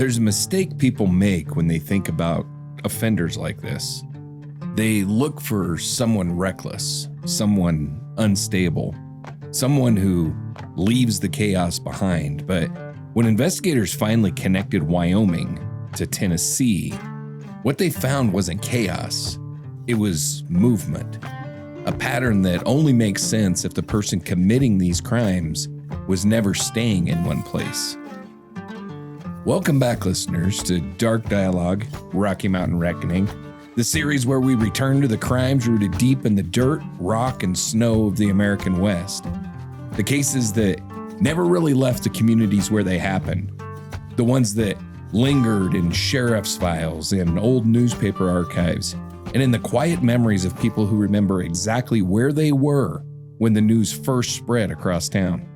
There's a mistake people make when they think about offenders like this. They look for someone reckless, someone unstable, someone who leaves the chaos behind. But when investigators finally connected Wyoming to Tennessee, what they found wasn't chaos. It was movement, a pattern that only makes sense if the person committing these crimes was never staying in one place. Welcome back, listeners, to Dark Dialogue, Rocky Mountain Reckoning, the series where we return to the crimes rooted deep in the dirt, rock, and snow of the American West. The cases that never really left the communities where they happened. The ones that lingered in sheriff's files and old newspaper archives, and in the quiet memories of people who remember exactly where they were when the news first spread across town.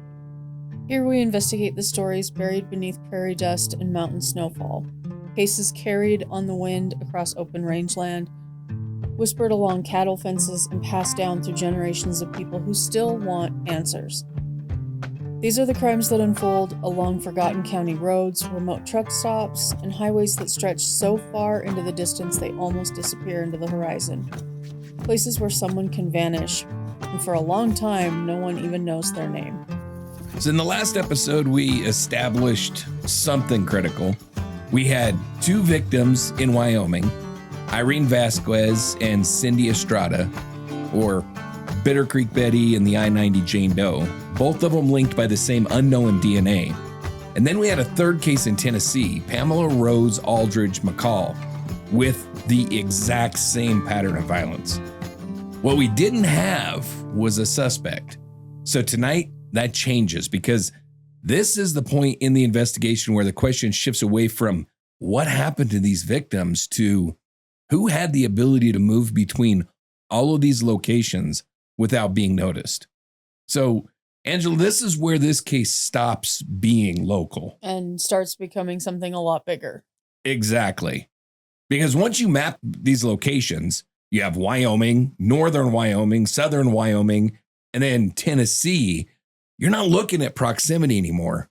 Here we investigate the stories buried beneath prairie dust and mountain snowfall. Cases carried on the wind across open rangeland, whispered along cattle fences, and passed down through generations of people who still want answers. These are the crimes that unfold along forgotten county roads, remote truck stops, and highways that stretch so far into the distance they almost disappear into the horizon. Places where someone can vanish, and for a long time, no one even knows their name. So in the last episode, we established something critical. We had two victims in Wyoming, Irene Vasquez and Cindy Estrada, or Bitter Creek Betty and the I-90 Jane Doe, both of them linked by the same unknown DNA. And then we had a third case in Tennessee, Pamela Rose Aldridge McCall, with the exact same pattern of violence. What we didn't have was a suspect. So tonight, that changes, because this is the point in the investigation where the question shifts away from what happened to these victims to who had the ability to move between all of these locations without being noticed. So, Angela, this is where this case stops being local And starts becoming something a lot bigger. Exactly. Because once you map these locations, you have Wyoming, northern Wyoming, southern Wyoming, and then Tennessee. You're not looking at proximity anymore.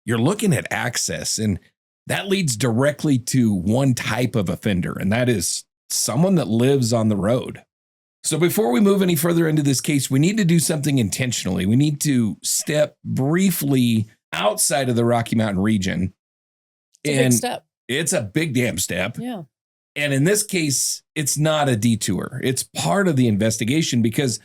You're looking at access, and that leads directly to one type of offender, and that is someone that lives on the road. So before we move any further into this case, we need to do something intentionally. We need to step briefly outside of the Rocky Mountain region. It's a big step. It's a big damn step. Yeah. And in this case, it's not a detour. It's part of the investigation because,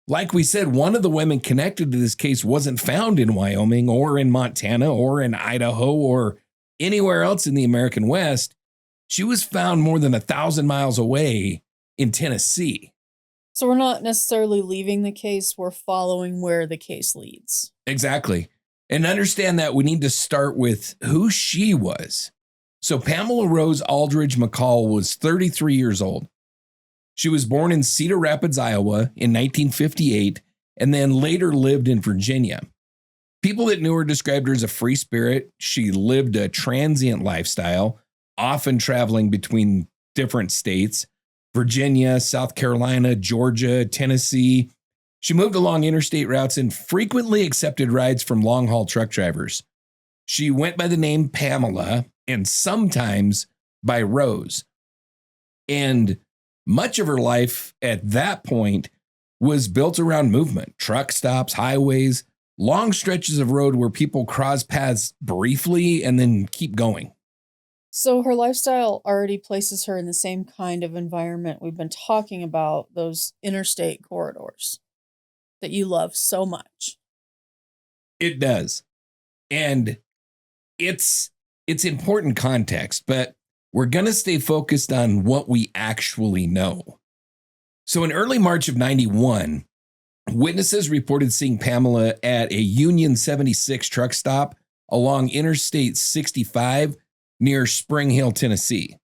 like we said, one of the women connected to this case wasn't found in Wyoming or in Montana or in Idaho or anywhere else in the American West. She was found more than 1,000 miles away in Tennessee. So we're not necessarily leaving the case, we're following where the case leads. Exactly. And understand that we need to start with who she was. So Pamela Rose Aldridge McCall was 33 years old. She was born in Cedar Rapids, Iowa in 1958, and then later lived in Virginia. People that knew her described her as a free spirit. She lived a transient lifestyle, often traveling between different states, Virginia, South Carolina, Georgia, Tennessee. She moved along interstate routes and frequently accepted rides from long-haul truck drivers. She went by the name Pamela and sometimes by Rose. And much of her life at that point was built around movement, truck stops, highways, long stretches of road where people cross paths briefly and then keep going. So her lifestyle already places her in the same kind of environment we've been talking about, those interstate corridors that you love so much. It does. And it's important context, but we're going to stay focused on what we actually know. So in early March of 91, witnesses reported seeing Pamela at a Union 76 truck stop along Interstate 65 near Spring Hill, Tennessee.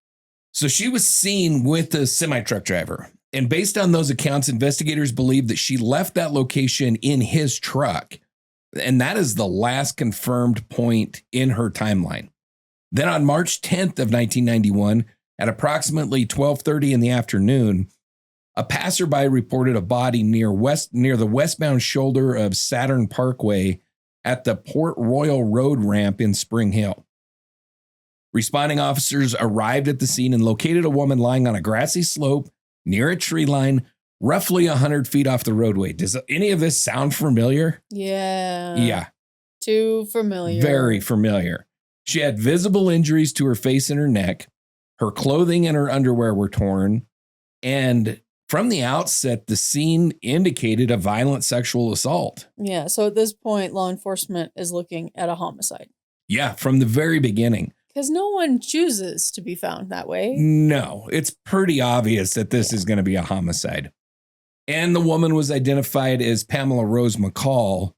So she was seen with a semi-truck driver. And based on those accounts, investigators believe that she left that location in his truck. And that is the last confirmed point in her timeline. Then on March 10th of 1991, at approximately 12:30 in the afternoon, a passerby reported a body near the westbound shoulder of Saturn Parkway at the Port Royal Road ramp in Spring Hill. Responding officers arrived at the scene and located a woman lying on a grassy slope near a tree line, roughly 100 feet off the roadway. Does any of this sound familiar? Yeah. Yeah. Too familiar. Very familiar. She had visible injuries to her face and her neck. Her clothing and her underwear were torn. And from the outset, the scene indicated a violent sexual assault. Yeah. So at this point, law enforcement is looking at a homicide. Yeah, from the very beginning. Because no one chooses to be found that way. No, it's pretty obvious that this is going to be a homicide. And the woman was identified as Pamela Rose McCall.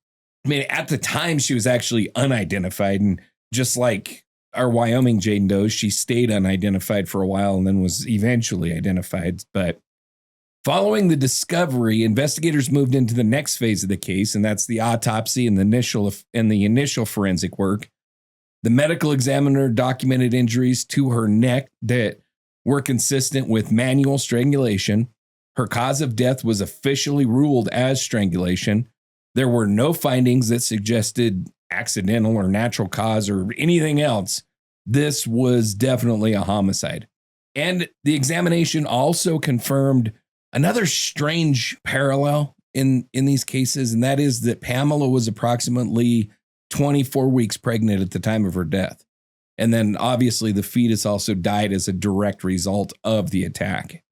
I mean, at the time, she was actually unidentified. And just like our Wyoming Jane Doe, she stayed unidentified for a while and then was eventually identified. But following the discovery, investigators moved into the next phase of the case, and that's the autopsy and the initial forensic work. The medical examiner documented injuries to her neck that were consistent with manual strangulation. Her cause of death was officially ruled as strangulation. There were no findings that suggested accidental or natural cause or anything else. This was definitely a homicide. And the examination also confirmed another strange parallel in these cases, and that is that Pamela was approximately 24 weeks pregnant at the time of her death. And then obviously the fetus also died as a direct result of the attack.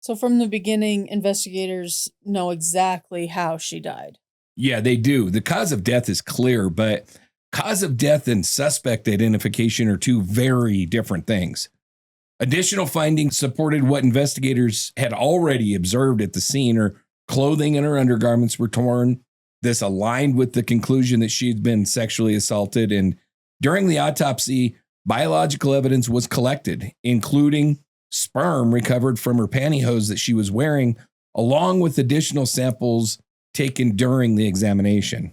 So from the beginning, investigators know exactly how she died. Yeah, they do. The cause of death is clear, but cause of death and suspect identification are two very different things. Additional findings supported what investigators had already observed at the scene. Her clothing and her undergarments were torn. This aligned with the conclusion that she had been sexually assaulted. And during the autopsy, biological evidence was collected, including sperm recovered from her pantyhose that she was wearing, along with additional samples taken during the examination.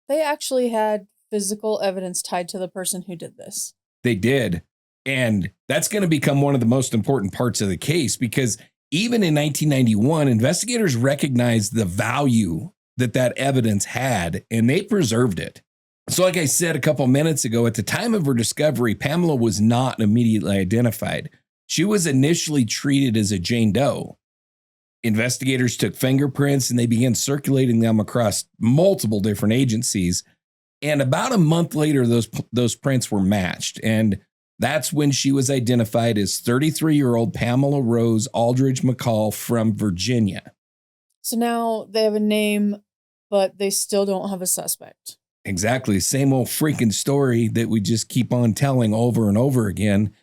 They actually had physical evidence tied to the person who did this. They did. And that's going to become one of the most important parts of the case, because even in 1991, investigators recognized the value that evidence had, and they preserved it. So like I said a couple minutes ago, at the time of her discovery, Pamela was not immediately identified. She was initially treated as a Jane Doe. Investigators took fingerprints and they began circulating them across multiple different agencies. And about a month later, those prints were matched. And that's when she was identified as 33-year-old Pamela Rose Aldridge McCall from Virginia. So now they have a name, but they still don't have a suspect. Exactly. Same old freaking story that we just keep on telling over and over again.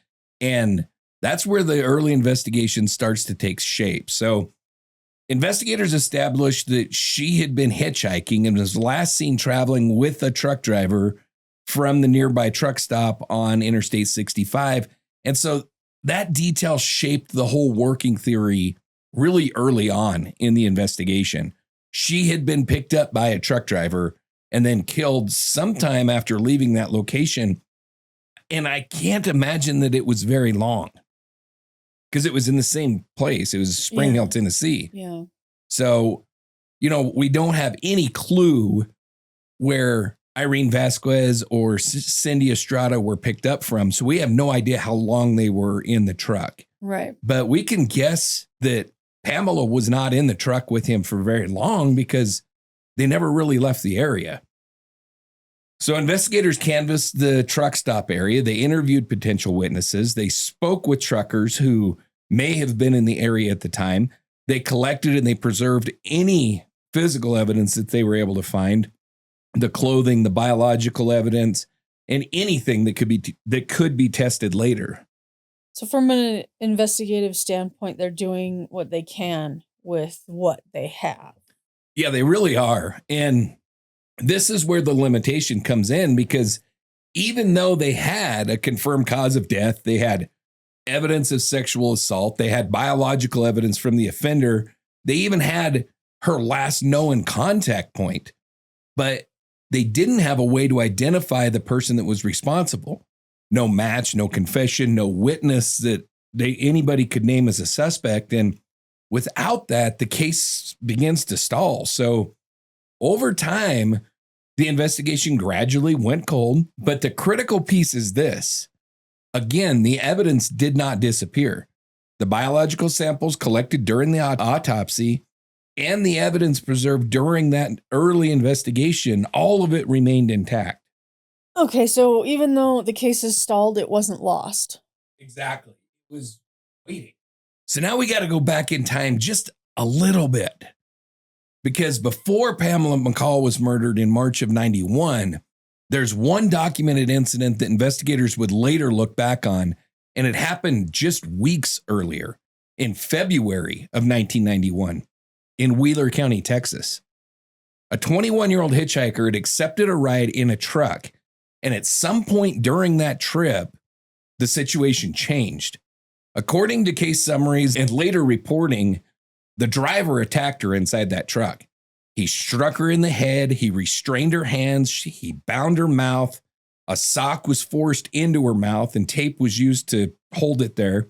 And that's where the early investigation starts to take shape. So investigators established that she had been hitchhiking and was last seen traveling with a truck driver from the nearby truck stop on Interstate 65. And so that detail shaped the whole working theory really early on in the investigation. She had been picked up by a truck driver and then killed sometime after leaving that location. And I can't imagine that it was very long, because it was in the same place. It was Spring Hill, Tennessee. Yeah. So, we don't have any clue where Irene Vasquez or Cindy Estrada were picked up from. So we have no idea how long they were in the truck. Right. But we can guess that Pamela was not in the truck with him for very long, because they never really left the area. So investigators canvassed the truck stop area. They interviewed potential witnesses. They spoke with truckers who may have been in the area at the time. They collected and they preserved any physical evidence that they were able to find, the clothing, the biological evidence, and anything that could be tested later. So from an investigative standpoint, they're doing what they can with what they have. Yeah, they really are. And this is where the limitation comes in, because even though they had a confirmed cause of death, they had evidence of sexual assault, they had biological evidence from the offender, they even had her last known contact point, but they didn't have a way to identify the person that was responsible. No match, no confession, no witness that anybody could name as a suspect. And without that, the case begins to stall. So over time, the investigation gradually went cold. But the critical piece is this: Again, the evidence did not disappear. The biological samples collected during the autopsy and the evidence preserved during that early investigation, all of it remained intact. Okay, so even though the case is stalled, it wasn't lost. Exactly. It was waiting. So now we got to go back in time just a little bit. Because before Pamela McCall was murdered in March of 91, there's one documented incident that investigators would later look back on, and it happened just weeks earlier, in February of 1991, in Wheeler County, Texas. A 21-year-old hitchhiker had accepted a ride in a truck, and at some point during that trip, the situation changed. According to case summaries and later reporting, the driver attacked her inside that truck. He struck her in the head. He restrained her hands. He bound her mouth. A sock was forced into her mouth and tape was used to hold it there.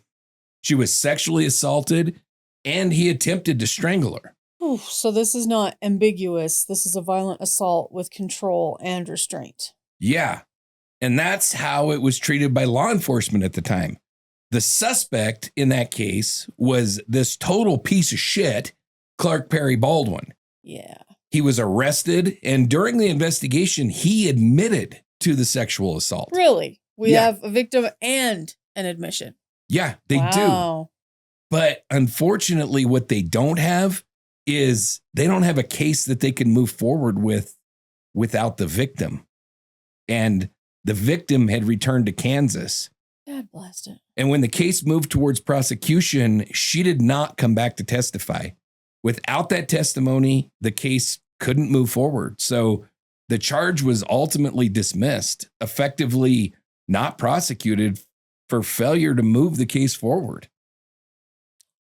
She was sexually assaulted and he attempted to strangle her. Oof, so this is not ambiguous. This is a violent assault with control and restraint. Yeah. And that's how it was treated by law enforcement at the time. The suspect in that case was this total piece of shit, Clark Perry Baldwin. Yeah. He was arrested, and during the investigation, he admitted to the sexual assault. Really? We have a victim and an admission. Yeah, they do. But unfortunately, what they don't have is they don't have a case that they can move forward with without the victim. And the victim had returned to Kansas. God bless it. And when the case moved towards prosecution, she did not come back to testify. Without that testimony, the case couldn't move forward. So the charge was ultimately dismissed, effectively not prosecuted for failure to move the case forward.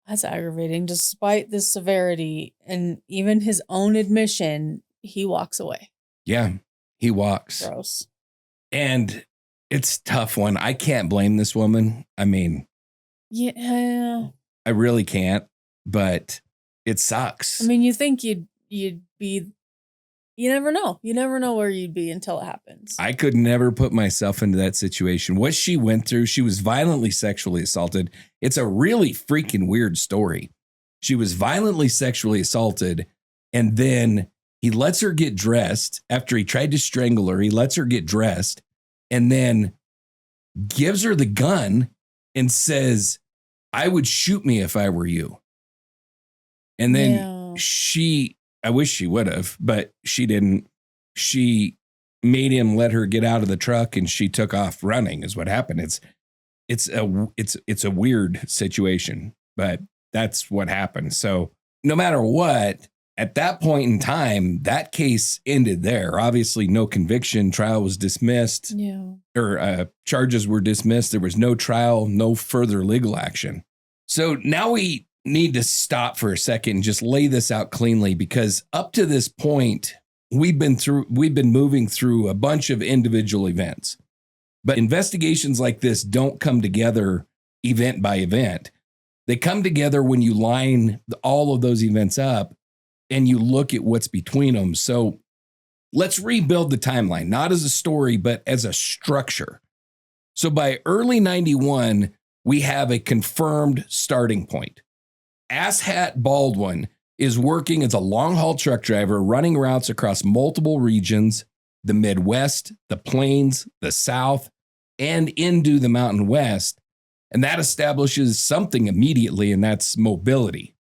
That's aggravating. Despite the severity and even his own admission, he walks away. Yeah, he walks. Gross. And it's a tough one. I can't blame this woman. I mean, yeah, I really can't, but it sucks. I mean, you think you'd be, you never know. You never know where you'd be until it happens. I could never put myself into that situation. What she went through, she was violently sexually assaulted. It's a really freaking weird story. She was violently sexually assaulted, and then he lets her get dressed after he tried to strangle her. He lets her get dressed and then gives her the gun and says, "I would shoot me if I were you." And then I wish she would have, but she didn't. She made him let her get out of the truck and she took off running is what happened. It's a weird situation, but that's what happened. So no matter what, at that point in time, that case ended there. Obviously, no conviction. Trial was dismissed. Yeah. Or charges were dismissed. There was no trial, no further legal action. So now we need to stop for a second and just lay this out cleanly, because up to this point, we've been moving through a bunch of individual events. But investigations like this don't come together event by event. They come together when you line all of those events up and you look at what's between them. So let's rebuild the timeline, not as a story, but as a structure. So by early 91, we have a confirmed starting point. Asshat Baldwin is working as a long-haul truck driver, running routes across multiple regions, the Midwest, the Plains, the South, and into the Mountain West. And that establishes something immediately, and that's mobility.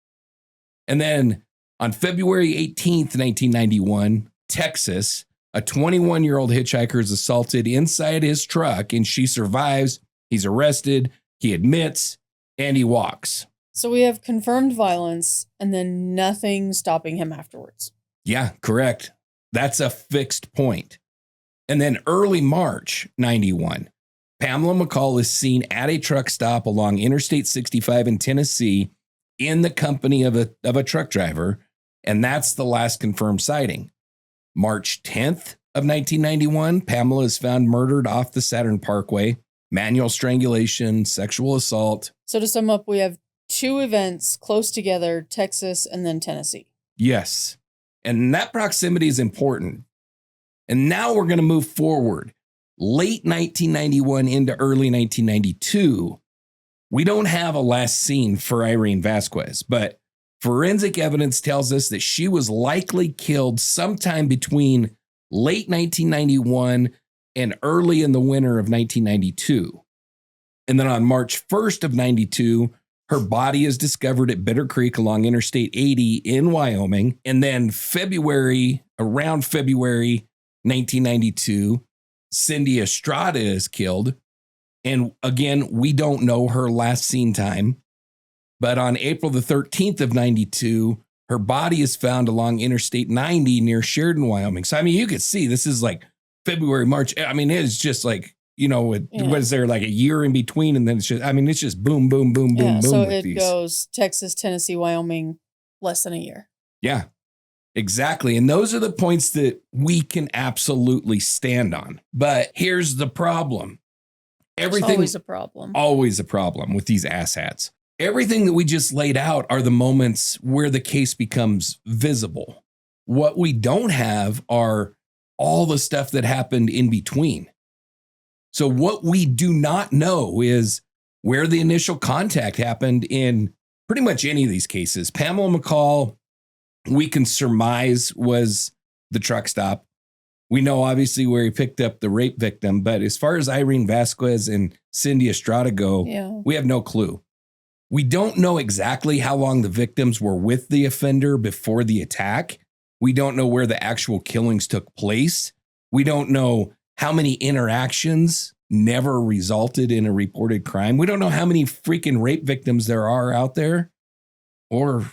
And then on February 18th, 1991, Texas, a 21-year-old hitchhiker is assaulted inside his truck, and she survives. He's arrested, he admits, and he walks. So we have confirmed violence and then nothing stopping him afterwards. Yeah, correct. That's a fixed point. And then early March 91, Pamela McCall is seen at a truck stop along Interstate 65 in Tennessee in the company of a truck driver. And that's the last confirmed sighting. March 10th of 1991, Pamela is found murdered off the Saturn Parkway, manual strangulation, sexual assault. So to sum up, we have two events close together, Texas and then Tennessee. Yes. And that proximity is important. And now we're going to move forward. late 1991 into early 1992, we don't have a last seen for Irene Vasquez, but forensic evidence tells us that she was likely killed sometime between late 1991 and early in the winter of 1992. And then on March 1st of 92, her body is discovered at Bitter Creek along Interstate 80 in Wyoming. And then around February 1992, Cindy Estrada is killed. And again, we don't know her last seen time. But on April the 13th of 92, her body is found along Interstate 90 near Sheridan, Wyoming. So, I mean, you could see this is like February, March. I mean, it is just like, what is there, like a year in between? And then it's just boom, boom, boom, boom, boom. So it goes Texas, Tennessee, Wyoming, less than a year. Yeah, exactly. And those are the points that we can absolutely stand on. But here's the problem. Always a problem. Always a problem with these asshats. Everything that we just laid out are the moments where the case becomes visible. What we don't have are all the stuff that happened in between. So what we do not know is where the initial contact happened in pretty much any of these cases. Pamela McCall, we can surmise, was the truck stop. We know obviously where he picked up the rape victim, but as far as Irene Vasquez and Cindy Estrada go, we have no clue. We don't know exactly how long the victims were with the offender before the attack. We don't know where the actual killings took place. We don't know how many interactions never resulted in a reported crime. We don't know how many freaking rape victims there are out there, or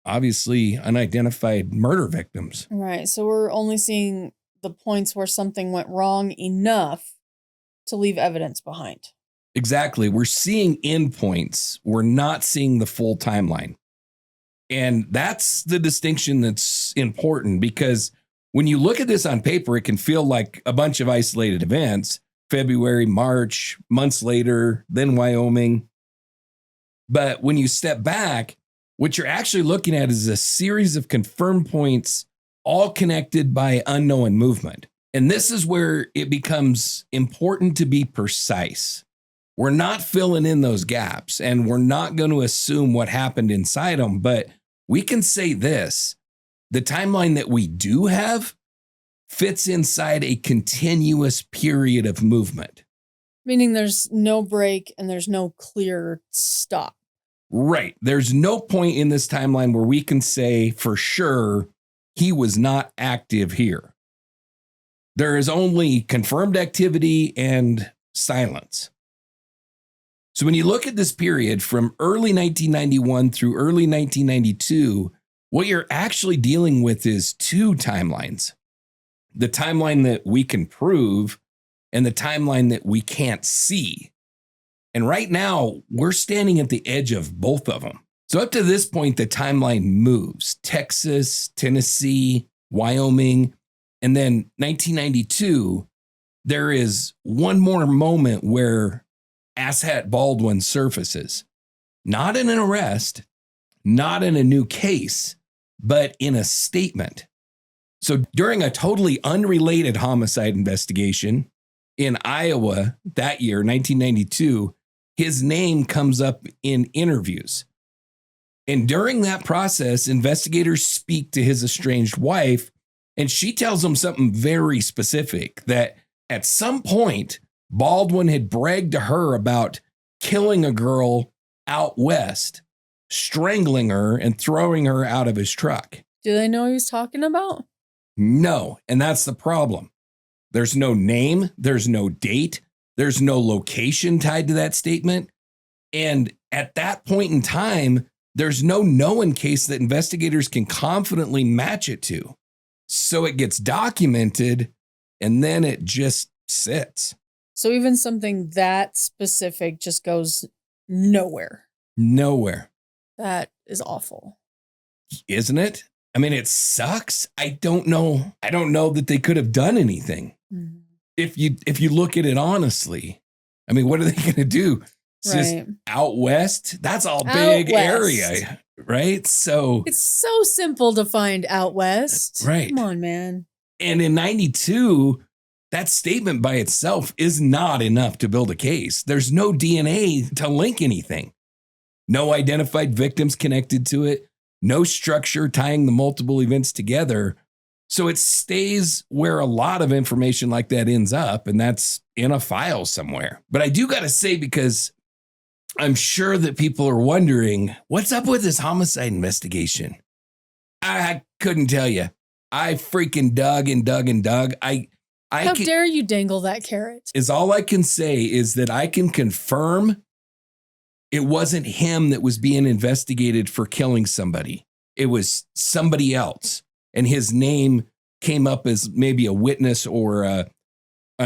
obviously unidentified murder victims. Right. So we're only seeing the points where something went wrong enough to leave evidence behind. Exactly. We're seeing endpoints. We're not seeing the full timeline. And that's the distinction that's important, because when you look at this on paper, it can feel like a bunch of isolated events, February, March, months later, then Wyoming. But when you step back, what you're actually looking at is a series of confirmed points, all connected by unknown movement. And this is where it becomes important to be precise. We're not filling in those gaps, and we're not going to assume what happened inside them, but we can say this. The timeline that we do have fits inside a continuous period of movement. Meaning there's no break and there's no clear stop. Right. There's no point in this timeline where we can say for sure he was not active here. There is only confirmed activity and silence. So when you look at this period from early 1991 through early 1992, what you're actually dealing with is two timelines. The timeline that we can prove and the timeline that we can't see. And right now, we're standing at the edge of both of them. So up to this point, the timeline moves. Texas, Tennessee, Wyoming, and then 1992, there is one more moment where asshat Baldwin surfaces. Not in an arrest, not in a new case, but in a statement. So during a totally unrelated homicide investigation in Iowa that year, 1992, his name comes up in interviews. And during that process, investigators speak to his estranged wife, and she tells them something very specific, that at some point, Baldwin had bragged to her about killing a girl out west, strangling her and throwing her out of his truck. Do they know who he's talking about? No, and that's the problem. There's no name, there's no date, there's no location tied to that statement. And at that point in time, there's no known case that investigators can confidently match it to. So it gets documented and then it just sits. So even something that specific just goes nowhere. Nowhere. That is awful. Isn't it? I mean, it sucks. I don't know that they could have done anything. Mm-hmm. If you look at it honestly. I mean, what are they going to do? It's just out west. That's all big area, right? So it's so simple to find out west. Right. Come on, man. And in 92, that statement by itself is not enough to build a case. There's no DNA to link anything. No identified victims connected to it. No structure tying the multiple events together. So it stays where a lot of information like that ends up, and that's in a file somewhere. But I do got to say, because I'm sure that people are wondering, what's up with this homicide investigation? I couldn't tell you. I freaking dug and dug and dug. How dare you dangle that carrot? Is all I can say is that I can confirm it wasn't him that was being investigated for killing somebody. It was somebody else. And his name came up as maybe a witness or an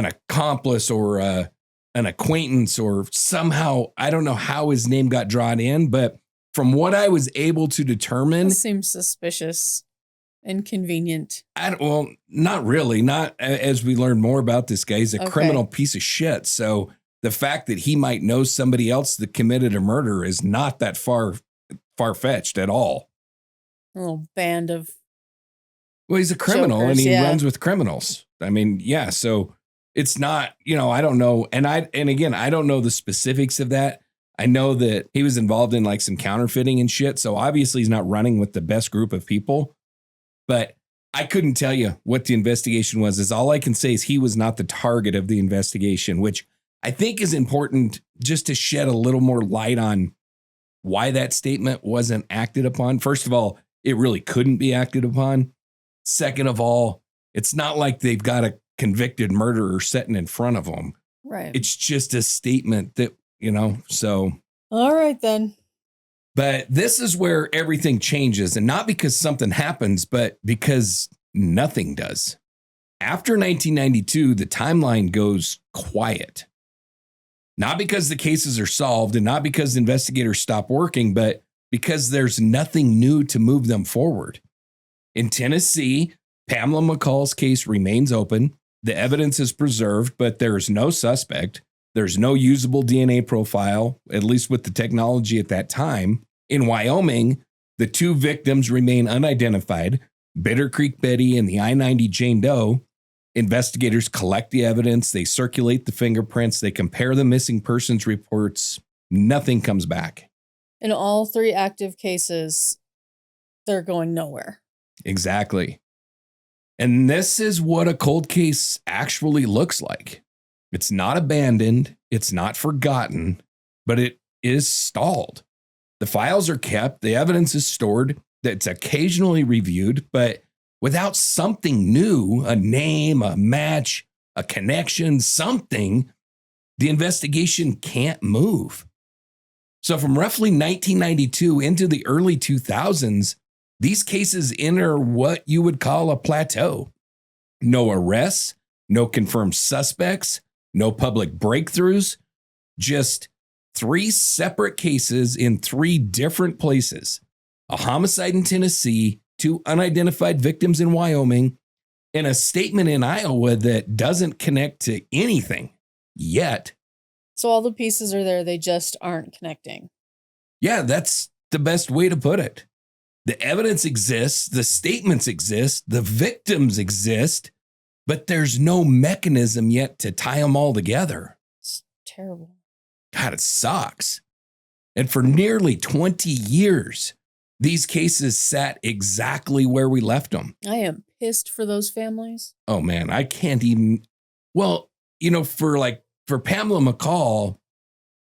accomplice or an acquaintance, or somehow, I don't know how his name got drawn in, but from what I was able to determine. It seems suspicious and convenient. Well, not really. Not as we learn more about this guy. He's a criminal piece of shit. So the fact that he might know somebody else that committed a murder is not that far-fetched at all. A little band of Well, he's a criminal jokers, and he yeah. runs with criminals. I mean, yeah. So it's not, I don't know. And again, I don't know the specifics of that. I know that he was involved in like some counterfeiting and shit. So obviously he's not running with the best group of people, but I couldn't tell you what the investigation was. Is all I can say is he was not the target of the investigation, which I think is important just to shed a little more light on why that statement wasn't acted upon. First of all, it really couldn't be acted upon. Second of all, it's not like they've got a convicted murderer sitting in front of them. Right. It's just a statement that, so. All right, then. But this is where everything changes, and not because something happens, but because nothing does. After 1992, the timeline goes quiet. Not because the cases are solved and not because investigators stop working, but because there's nothing new to move them forward. In Tennessee, Pamela McCall's case remains open. The evidence is preserved, but there's no suspect. There's no usable DNA profile, at least with the technology at that time. In Wyoming, the two victims remain unidentified, Bitter Creek Betty and the I-90 Jane Doe. Investigators collect the evidence, they circulate the fingerprints, they compare the missing persons reports. Nothing comes back. In all three active cases, they're going nowhere. Exactly. And this is what a cold case actually looks like. It's not abandoned, it's not forgotten, but it is stalled. The files are kept, the evidence is stored, it's occasionally reviewed, but without something new, a name, a match, a connection, something, the investigation can't move. So from roughly 1992 into the early 2000s, these cases enter what you would call a plateau. No arrests, no confirmed suspects, no public breakthroughs, just three separate cases in three different places. A homicide in Tennessee, two unidentified victims in Wyoming, and a statement in Iowa that doesn't connect to anything yet. So all the pieces are there, they just aren't connecting. Yeah, that's the best way to put it. The evidence exists, the statements exist, the victims exist, but there's no mechanism yet to tie them all together. It's terrible. God, it sucks. And for nearly 20 years, these cases sat exactly where we left them. I am pissed for those families. Oh man, I can't even. Well, for Pamela McCall,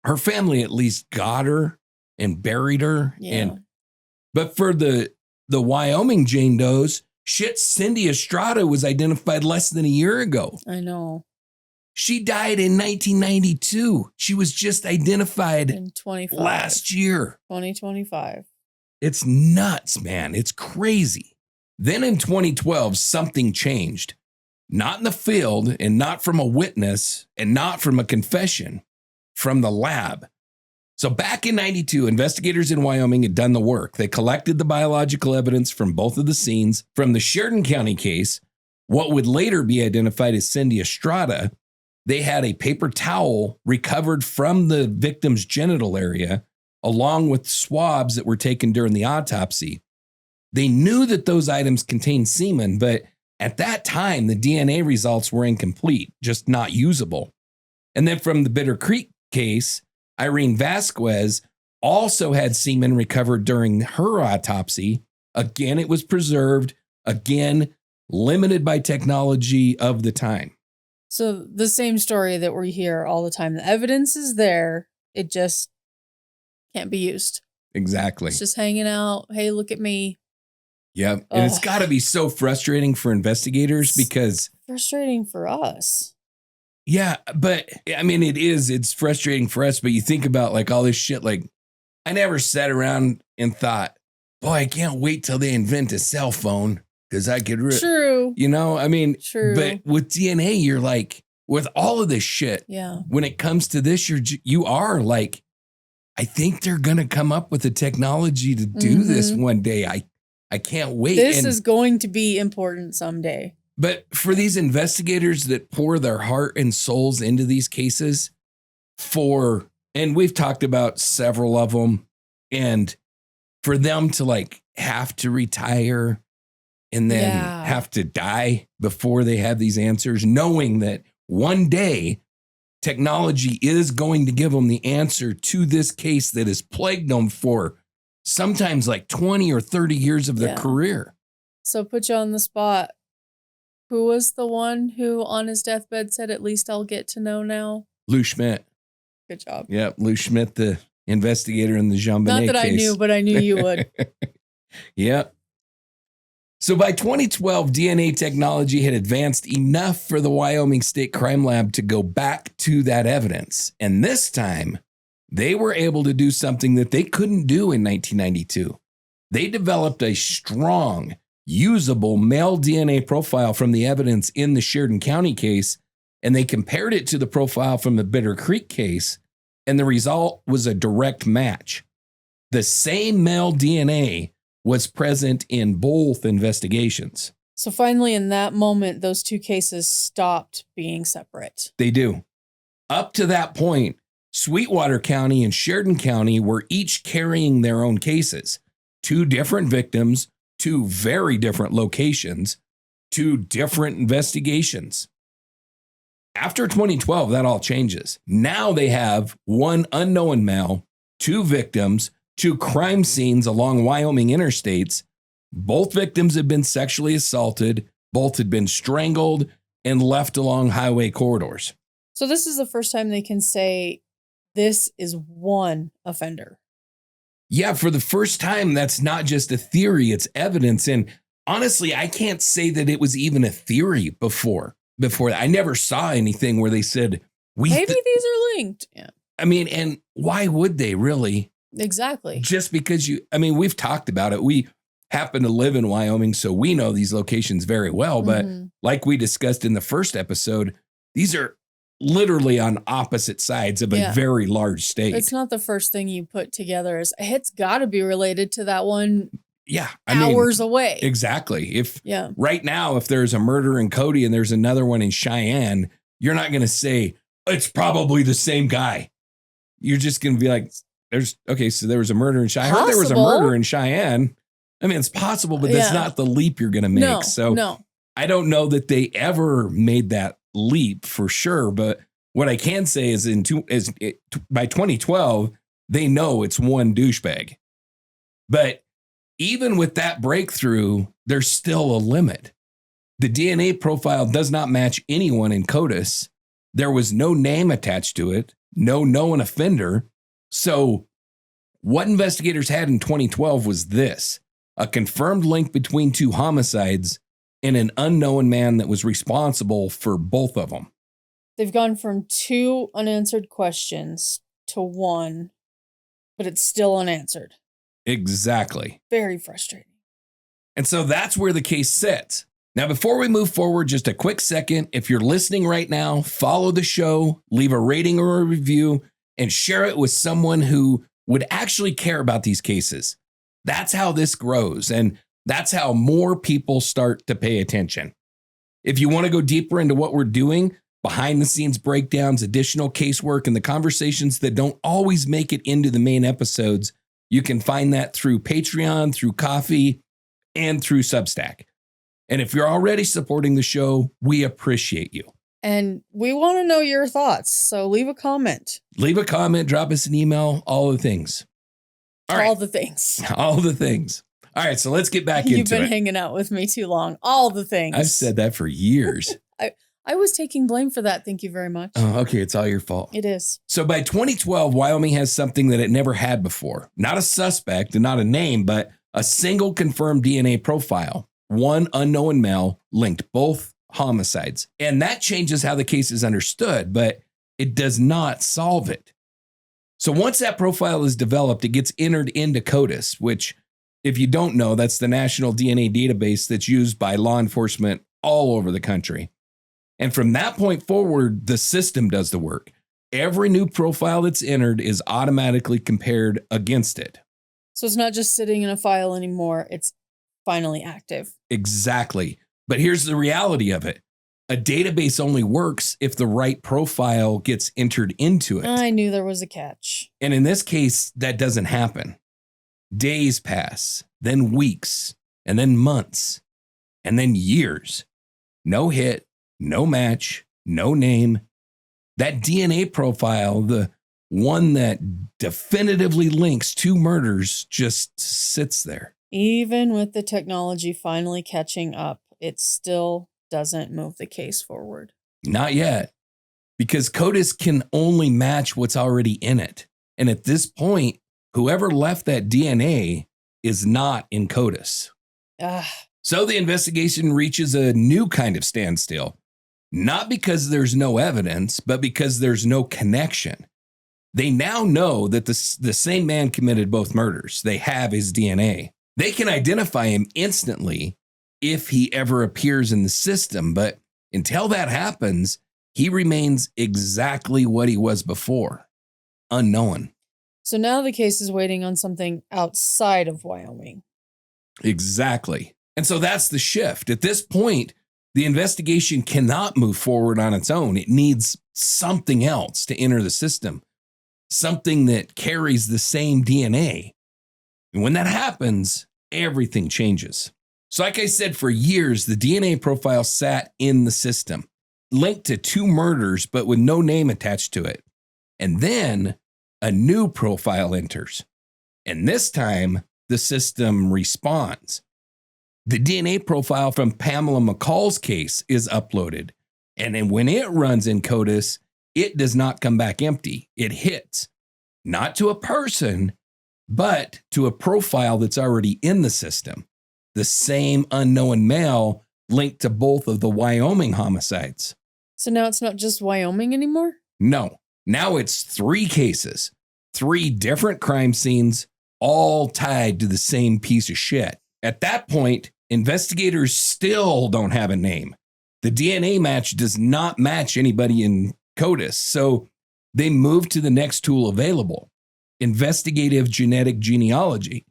her family at least got her and buried her. Yeah. But for the Wyoming Jane Does, shit, Cindy Estrada was identified less than a year ago. I know. She died in 1992. She was just identified In 25. last year. 2025. It's nuts, man. It's crazy. Then in 2012, something changed. Not in the field and not from a witness and not from a confession, from the lab. So back in 92, investigators in Wyoming had done the work. They collected the biological evidence from both of the scenes. From the Sheridan County case, what would later be identified as Cindy Estrada, they had a paper towel recovered from the victim's genital area, along with swabs that were taken during the autopsy. They knew that those items contained semen, but At that time, the DNA results were incomplete, just not usable. And then from the Bitter Creek case, Irene Vasquez also had semen recovered during her autopsy. Again, it was preserved. Again, limited by technology of the time. So the same story that we hear all the time. The evidence is there. It just can't be used. Exactly. It's just hanging out. Hey, look at me. Yep. And it's got to be so frustrating for investigators because... Frustrating for us. Yeah, but I mean, it's frustrating for us, but you think about like all this shit. Like I never sat around and thought, boy, I can't wait till they invent a cell phone because I could... True. You know, I mean, true. But with DNA, you're like, with all of this shit, yeah. When it comes to this, you are like, I think they're going to come up with the technology to do this one day. I can't wait. This is going to be important someday. But for these investigators that pour their heart and souls into these cases and we've talked about several of them, and for them to like have to retire and then have to die before they have these answers, knowing that one day technology is going to give them the answer to this case that has plagued them for sometimes like 20 or 30 years of their career. So put you on the spot. Who was the one who on his deathbed said, at least I'll get to know now? Lou Schmidt. Good job. Yep. Lou Schmidt, the investigator in the Jean Bonnet case. Not that I knew, but I knew you would. Yep. So by 2012, DNA technology had advanced enough for the Wyoming State Crime Lab to go back to that evidence. And this time, they were able to do something that they couldn't do in 1992. They developed a strong, usable male DNA profile from the evidence in the Sheridan County case, and they compared it to the profile from the Bitter Creek case, and the result was a direct match. The same male DNA was present in both investigations. So finally, in that moment, those two cases stopped being separate. They do. Up to that point, Sweetwater County and Sheridan County were each carrying their own cases. 2 different victims, 2 very different locations, 2 different investigations. After 2012, that all changes. Now they have 1 unknown male, 2 victims, 2 crime scenes along Wyoming interstates. Both victims had been sexually assaulted. Both had been strangled and left along highway corridors. So this is the first time they can say this is one offender. Yeah, for the first time, that's not just a theory, it's evidence. And honestly, I can't say that it was even a theory before. I never saw anything where they said, maybe these are linked. Yeah. I mean, and why would they really? Exactly. Just because we've talked about it. We happen to live in Wyoming, so we know these locations very well. But like we discussed in the first episode, these are literally on opposite sides of a very large state. It's not the first thing you put together. It's got to be related to that one. Yeah. Hours away. Exactly. Right now, if there's a murder in Cody and there's another one in Cheyenne, you're not going to say it's probably the same guy. You're just going to be like, so there was a murder in Cheyenne. I heard there was a murder in Cheyenne. I mean, it's possible, but that's not the leap you're going to make. No. I don't know that they ever made that leap for sure. But what I can say is by 2012, they know it's one douchebag. But even with that breakthrough, there's still a limit. The DNA profile does not match anyone in CODIS. There was no name attached to it, no known offender. So what investigators had in 2012 was this: a confirmed link between 2 homicides and an unknown man that was responsible for both of them. They've gone from 2 unanswered questions to 1, but it's still unanswered. Exactly. Very frustrating. And so that's where the case sits. Now, before we move forward, just a quick second. If you're listening right now, follow the show, leave a rating or a review, and share it with someone who would actually care about these cases. That's how this grows, and that's how more people start to pay attention. If you want to go deeper into what we're doing, behind the scenes breakdowns, additional casework, and the conversations that don't always make it into the main episodes, you can find that through Patreon, through Coffee, and through Substack. And if you're already supporting the show, we appreciate you. And we want to know your thoughts. So leave a comment. Leave a comment, drop us an email, all the things. All the things. All the things. All right, so let's get back into it. You've been hanging out with me too long. All the things. I've said that for years. I was taking blame for that. Thank you very much. Oh, okay, it's all your fault. It is. So by 2012, Wyoming has something that it never had before. Not a suspect and not a name, but a single confirmed DNA profile. One unknown male linked both homicides. And that changes how the case is understood, but it does not solve it. So once that profile is developed, it gets entered into CODIS, which, if you don't know, that's the national DNA database that's used by law enforcement all over the country. And from that point forward, the system does the work. Every new profile that's entered is automatically compared against it. So it's not just sitting in a file anymore. It's finally active. Exactly. But here's the reality of it. A database only works if the right profile gets entered into it. I knew there was a catch. And in this case, that doesn't happen. Days pass, then weeks, and then months, and then years. No hit, no match, no name. That DNA profile, the one that definitively links two murders, just sits there. Even with the technology finally catching up, it still doesn't move the case forward. Not yet, because CODIS can only match what's already in it. And at this point, whoever left that DNA is not in CODIS. So the investigation reaches a new kind of standstill. Not because there's no evidence, but because there's no connection. They now know that the same man committed both murders. They have his DNA. They can identify him instantly if he ever appears in the system, but until that happens, he remains exactly what he was before, unknown. So now the case is waiting on something outside of Wyoming. Exactly. And so that's the shift. At this point, the investigation cannot move forward on its own. It needs something else to enter the system, something that carries the same DNA. And when that happens, everything changes. So like I said, for years, the DNA profile sat in the system, linked to two murders, but with no name attached to it. And then a new profile enters. And this time, the system responds. The DNA profile from Pamela McCall's case is uploaded. And then when it runs in CODIS, it does not come back empty. It hits, not to a person, but to a profile that's already in the system. The same unknown male linked to both of the Wyoming homicides. So now it's not just Wyoming anymore? No, now it's 3 cases, 3 different crime scenes, all tied to the same piece of shit. At that point, investigators still don't have a name. The DNA match does not match anybody in CODIS, so they move to the next tool available, investigative genetic genealogy.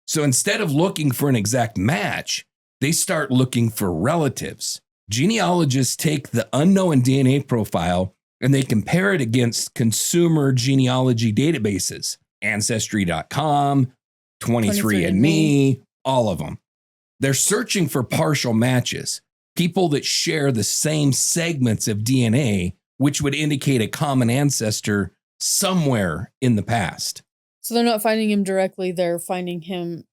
So instead of looking for an exact match, they start looking for relatives. Genealogists take the unknown DNA profile and they compare it against consumer genealogy databases, Ancestry.com, 23andMe, all of them. They're searching for partial matches, people that share the same segments of DNA, which would indicate a common ancestor somewhere in the past. So they're not finding him directly, they're finding him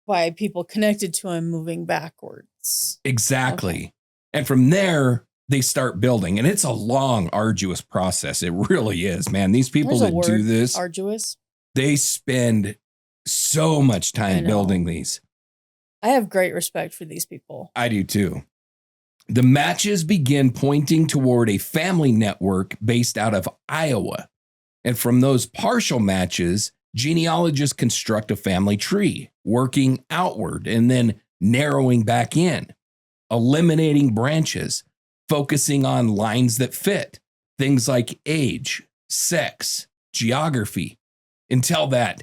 by people connected to him moving backwards. Exactly. Okay. And from there, they start building. And it's a long, arduous process. It really is, man. These people that do this, arduous. They spend so much time building these. I have great respect for these people. I do too. The matches begin pointing toward a family network based out of Iowa. And from those partial matches, genealogists construct a family tree, working outward and then narrowing back in, eliminating branches, focusing on lines that fit, things like age, sex, geography, until that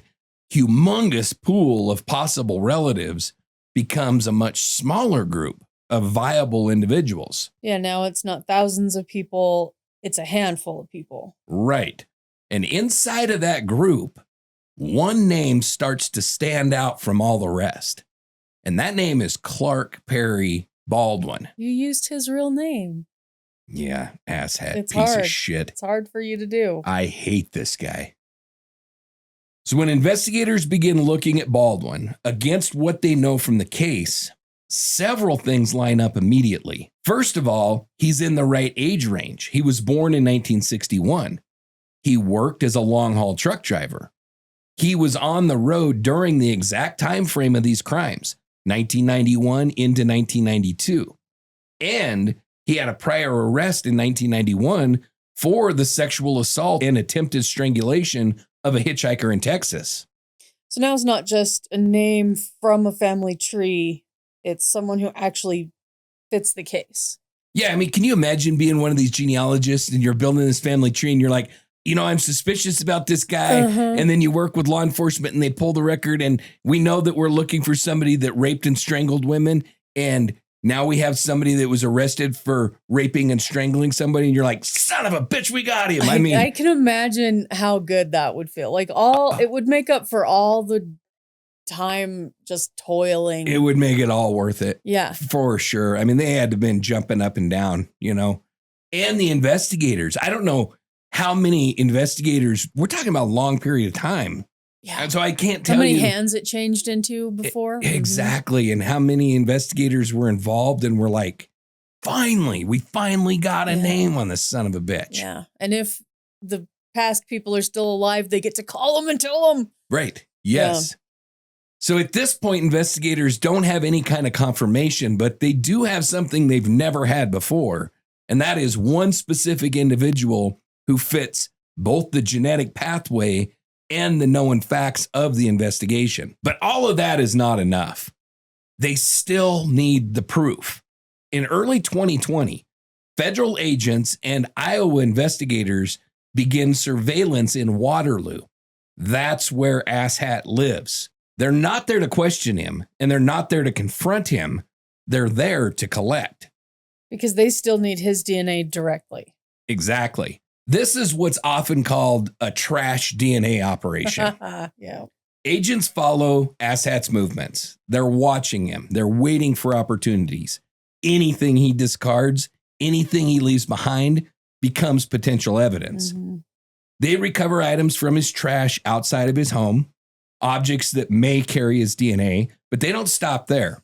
humongous pool of possible relatives becomes a much smaller group of viable individuals. Yeah, now it's not thousands of people, it's a handful of people. Right. And inside of that group, one name starts to stand out from all the rest. And that name is Clark Perry Baldwin. You used his real name. Yeah, asshat, It's piece hard. of shit. It's hard for you to do. I hate this guy. So when investigators begin looking at Baldwin against what they know from the case, several things line up immediately. First of all, he's in the right age range. He was born in 1961. He worked as a long-haul truck driver. He was on the road during the exact time frame of these crimes, 1991 into 1992. And he had a prior arrest in 1991 for the sexual assault and attempted strangulation of a hitchhiker in Texas. So now it's not just a name from a family tree. It's someone who actually fits the case. Yeah, I mean, can you imagine being one of these genealogists and you're building this family tree and you're like, I'm suspicious about this guy. And then you work with law enforcement and they pull the record and we know that we're looking for somebody that raped and strangled women. And now we have somebody that was arrested for raping and strangling somebody. And you're like, son of a bitch, we got him. I mean, I can imagine how good that would feel. Like it would make up for all the time just toiling. It would make it all worth it. Yeah. For sure. I mean, they had to have been jumping up and down, And the investigators, I don't know how many investigators, we're talking about a long period of time. Yeah. And so I can't tell how many you hands it changed into before. Exactly. And how many investigators were involved and were like, we finally got a name on this son of a bitch. Yeah. And if the past people are still alive, they get to call them and tell them. Right. Yes. Yeah. So at this point, investigators don't have any kind of confirmation, but they do have something they've never had before. And that is one specific individual who fits both the genetic pathway and the known facts of the investigation. But all of that is not enough. They still need the proof. In early 2020, federal agents and Iowa investigators begin surveillance in Waterloo. That's where Asshat lives. They're not there to question him, and they're not there to confront him. They're there to collect. Because they still need his DNA directly. Exactly. This is what's often called a trash DNA operation. Yeah. Agents follow Asshat's movements. They're watching him. They're waiting for opportunities. Anything he discards, anything he leaves behind becomes potential evidence. Mm-hmm. They recover items from his trash outside of his home, objects that may carry his DNA, but they don't stop there.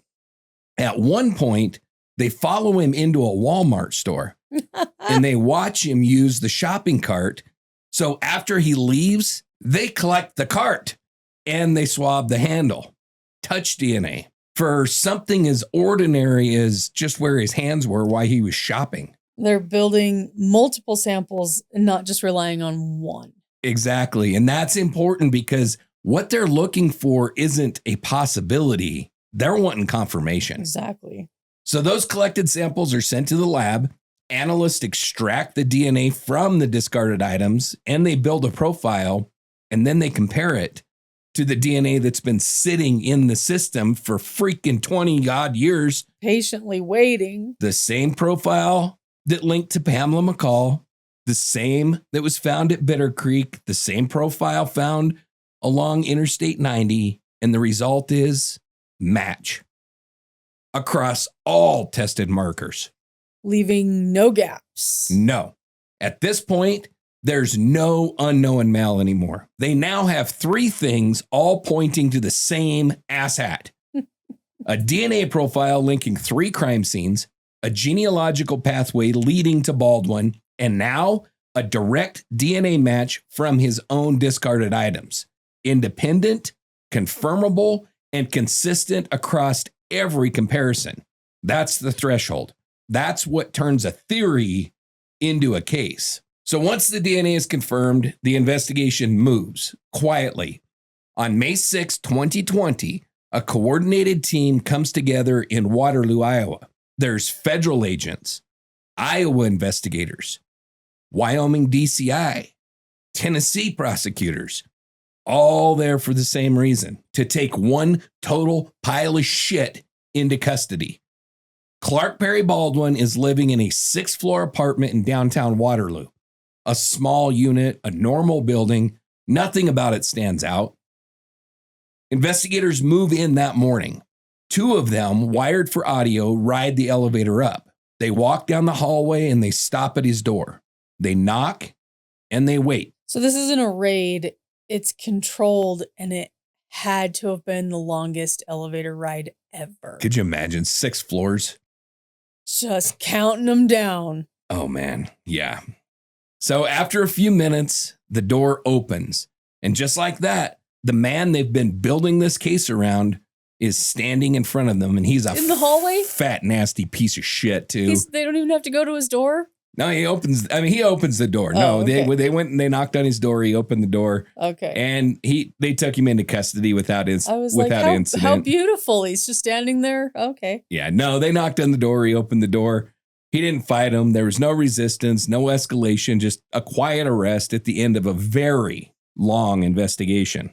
At one point, they follow him into a Walmart store and they watch him use the shopping cart. So after he leaves, they collect the cart and they swab the handle. Touch DNA for something as ordinary as just where his hands were while he was shopping. They're building multiple samples and not just relying on one. Exactly. And that's important because what they're looking for isn't a possibility. They're wanting confirmation. Exactly. So those collected samples are sent to the lab. Analysts extract the DNA from the discarded items and they build a profile and then they compare it to the DNA that's been sitting in the system for freaking 20 odd years. Patiently waiting. The same profile that linked to Pamela McCall, the same that was found at Bitter Creek, the same profile found along Interstate 90. And the result is match across all tested markers. Leaving no gaps. No. At this point, there's no unknown male anymore. They now have three things all pointing to the same asshat. A DNA profile linking three crime scenes, a genealogical pathway leading to Baldwin, and now a direct DNA match from his own discarded items. Independent, confirmable, and consistent across every comparison. That's the threshold. That's what turns a theory into a case. So once the DNA is confirmed, the investigation moves quietly. On May 6, 2020, a coordinated team comes together in Waterloo, Iowa. There's federal agents, Iowa investigators, Wyoming DCI, Tennessee prosecutors, all there for the same reason, to take one total pile of shit into custody. Clark Perry Baldwin is living in a 6th-floor apartment in downtown Waterloo. A small unit, a normal building, nothing about it stands out. Investigators move in that morning. Two of them, wired for audio, ride the elevator up. They walk down the hallway and they stop at his door. They knock and they wait. So this isn't a raid. It's controlled, and it had to have been the longest elevator ride ever. Could you imagine 6 floors? Just counting them down. Oh, man. Yeah. So after a few minutes, the door opens. And just like that, the man they've been building this case around is standing in front of them. And he's in the hallway? Fat, nasty piece of shit, too. They don't even have to go to his door? No, he opens the door. Okay. They went and they knocked on his door. He opened the door. Okay. And they took him into custody without incident. How beautiful. He's just standing there. Okay. Yeah, no, they knocked on the door. He opened the door. He didn't fight him. There was no resistance, no escalation, just a quiet arrest at the end of a very long investigation.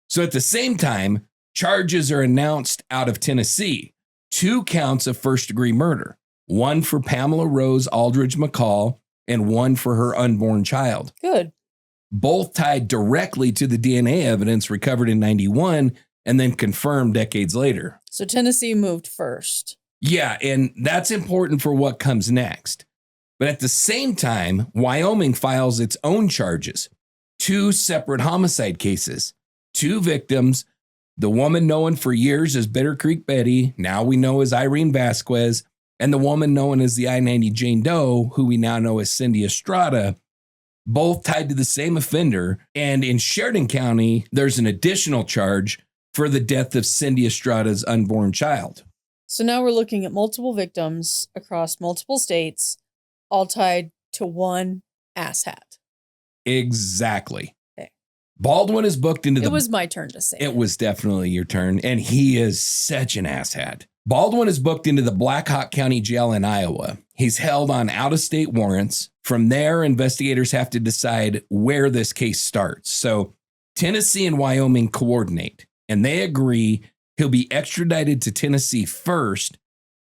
So at the same time, charges are announced out of Tennessee. 2 counts of first-degree murder. 1 for Pamela Rose Aldridge McCall and 1 for her unborn child. Good. Both tied directly to the DNA evidence recovered in 91 and then confirmed decades later. So Tennessee moved first. Yeah, and that's important for what comes next. But at the same time, Wyoming files its own charges. 2 separate homicide cases. 2 victims, the woman known for years as Bitter Creek Betty, now we know as Irene Vasquez, and the woman known as the I-90 Jane Doe, who we now know as Cindy Estrada, both tied to the same offender. And in Sheridan County, there's an additional charge for the death of Cindy Estrada's unborn child. So now we're looking at multiple victims across multiple states, all tied to one asshat. Exactly. Okay. Baldwin is booked into It was my turn to say it. Was definitely your turn, and he is such an asshat. Baldwin is booked into the Black Hawk County Jail in Iowa. He's held on out-of-state warrants. From there, investigators have to decide where this case starts. So Tennessee and Wyoming coordinate, and they agree he'll be extradited to Tennessee first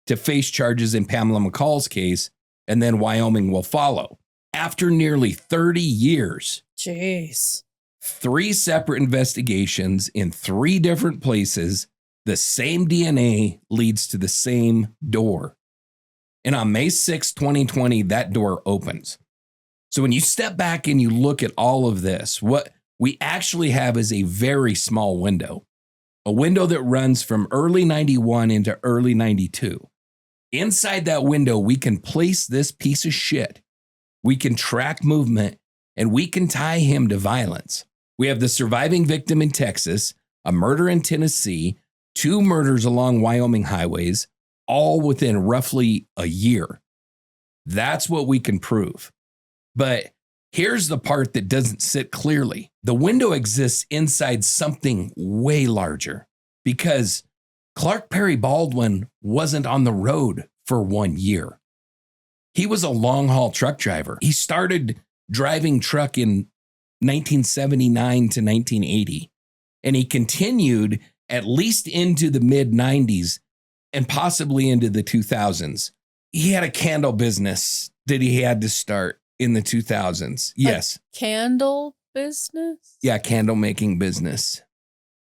to face charges in Pamela McCall's case, and then Wyoming will follow. After nearly 30 years, jeez, 3 separate investigations in 3 different places, the same DNA leads to the same door. And on May 6, 2020, that door opens. So when you step back and you look at all of this, what we actually have is a very small window. A window that runs from early 91 into early 92. Inside that window, we can place this piece of shit. We can track movement, and we can tie him to violence. We have the surviving victim in Texas, a murder in Tennessee, 2 murders along Wyoming highways, all within roughly a year. That's what we can prove. But here's the part that doesn't sit clearly. The window exists inside something way larger because Clark Perry Baldwin wasn't on the road for 1 year. He was a long-haul truck driver. He started driving truck in 1979 to 1980, and he continued at least into the mid-90s and possibly into the 2000s. He had a candle business that he had to start in the 2000s. Yes. A candle business? Yeah, candle making business.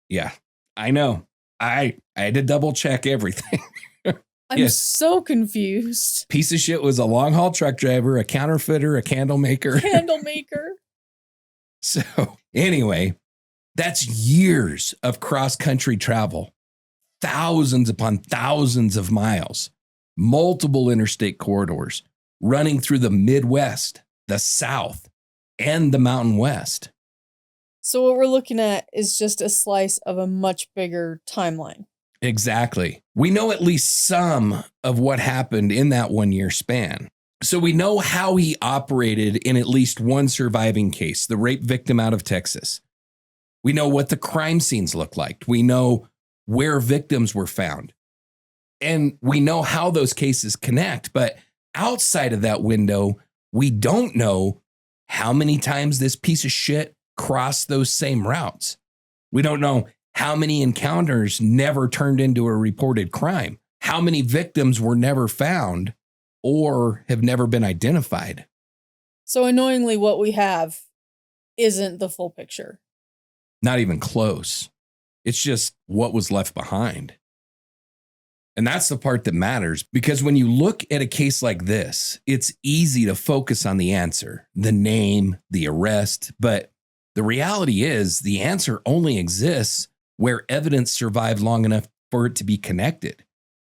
Yeah, I know. I had to double check everything. I'm so confused. Piece of shit was a long haul truck driver, a counterfeiter, a candle maker. Candle maker. So anyway, that's years of cross country travel, thousands upon thousands of miles, multiple interstate corridors running through the Midwest, the South, and the Mountain West. So what we're looking at is just a slice of a much bigger timeline. Exactly. We know at least some of what happened in that 1 year span. So we know how he operated in at least one surviving case, the rape victim out of Texas. We know what the crime scenes look like. We know where victims were found. And we know how those cases connect. But outside of that window, we don't know how many times this piece of shit crossed those same routes. We don't know how many encounters never turned into a reported crime, how many victims were never found or have never been identified. So annoyingly, what we have isn't the full picture. Not even close. It's just what was left behind. And that's the part that matters, because when you look at a case like this, it's easy to focus on the answer, the name, the arrest. But the reality is the answer only exists where evidence survived long enough for it to be connected.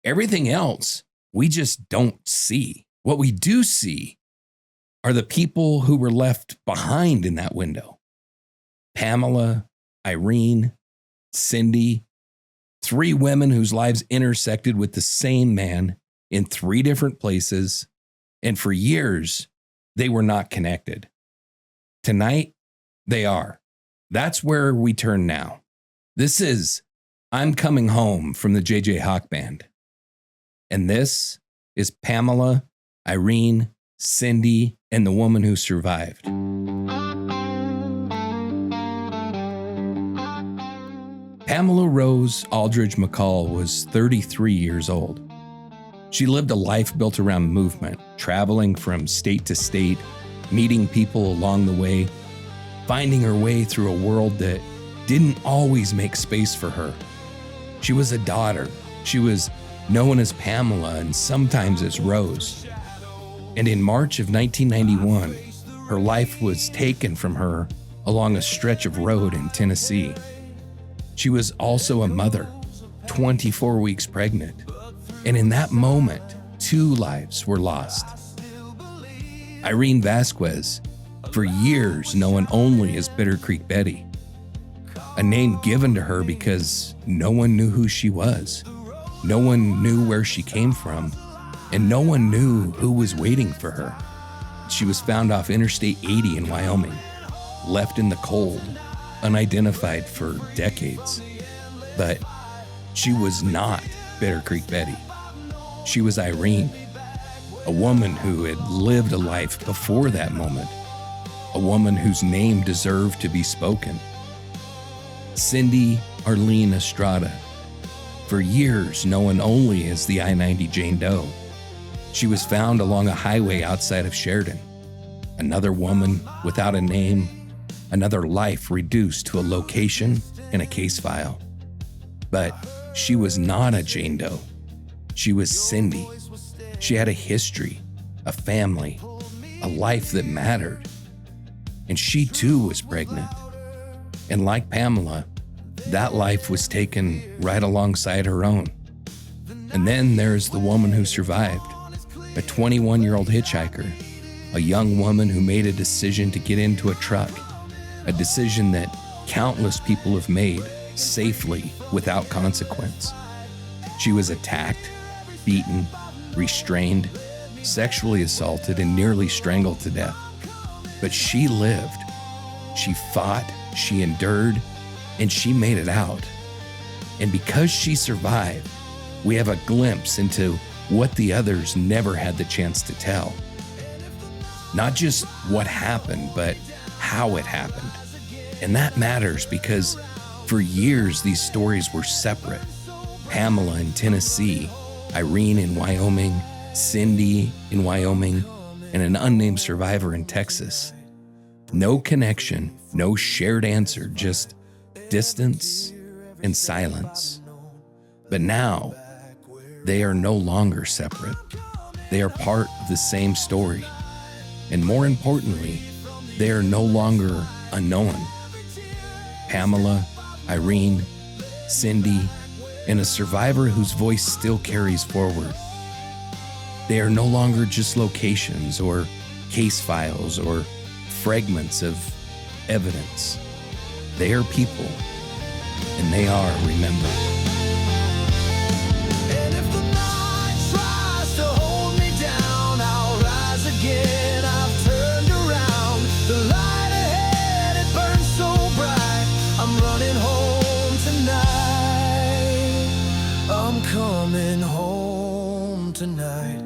Everything else, we just don't see. What we do see are the people who were left behind in that window. Pamela, Irene, Cindy, 3 women whose lives intersected with the same man in 3 different places, and for years, they were not connected. Tonight, they are. That's where we turn now. This is I'm Coming Home from the J.J. Hawk Band. And this is Pamela, Irene, Cindy, and the woman who survived. Pamela Rose Aldridge McCall was 33 years old. She lived a life built around movement, traveling from state to state, meeting people along the way, finding her way through a world that didn't always make space for her. She was a daughter. She was known as Pamela and sometimes as Rose. And in March of 1991, her life was taken from her along a stretch of road in Tennessee. She was also a mother, 24 weeks pregnant. And in that moment, 2 lives were lost. Irene Vasquez, for years known only as Bitter Creek Betty, a name given to her because no one knew who she was. No one knew where she came from, and no one knew who was waiting for her. She was found off Interstate 80 in Wyoming, left in the cold, unidentified for decades. But she was not Bitter Creek Betty. She was Irene, a woman who had lived a life before that moment, a woman whose name deserved to be spoken. Cindy Arlene Estrada, for years known only as the I-90 Jane Doe. She was found along a highway outside of Sheridan. Another woman without a name, another life reduced to a location and a case file. But she was not a Jane Doe. She was Cindy. She had a history, a family, a life that mattered. And she too was pregnant. And like Pamela, that life was taken right alongside her own. And then there's the woman who survived, a 21-year-old hitchhiker, a young woman who made a decision to get into a truck, a decision that countless people have made safely without consequence. She was attacked, beaten, restrained, sexually assaulted, and nearly strangled to death. But she lived. She fought, she endured, and she made it out. And because she survived, we have a glimpse into what the others never had the chance to tell. Not just what happened, but how it happened. And that matters because for years these stories were separate. Pamela in Tennessee, Irene in Wyoming, Cindy in Wyoming, and an unnamed survivor in Texas. No connection, no shared answer, just distance and silence. But now, they are no longer separate. They are part of the same story. And more importantly, they are no longer unknown. Pamela, Irene, Cindy, and a survivor whose voice still carries forward. They are no longer just locations or case files or fragments of evidence. They are people, and they are remembered. And if the night tries to hold me down, I'll rise again. I've turned around. The light ahead, it burns so bright. I'm running home tonight. I'm coming home tonight.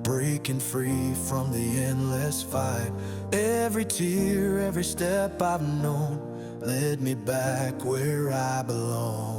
Breaking free from the endless fight. Every tear, every step I've known led me back where I belong.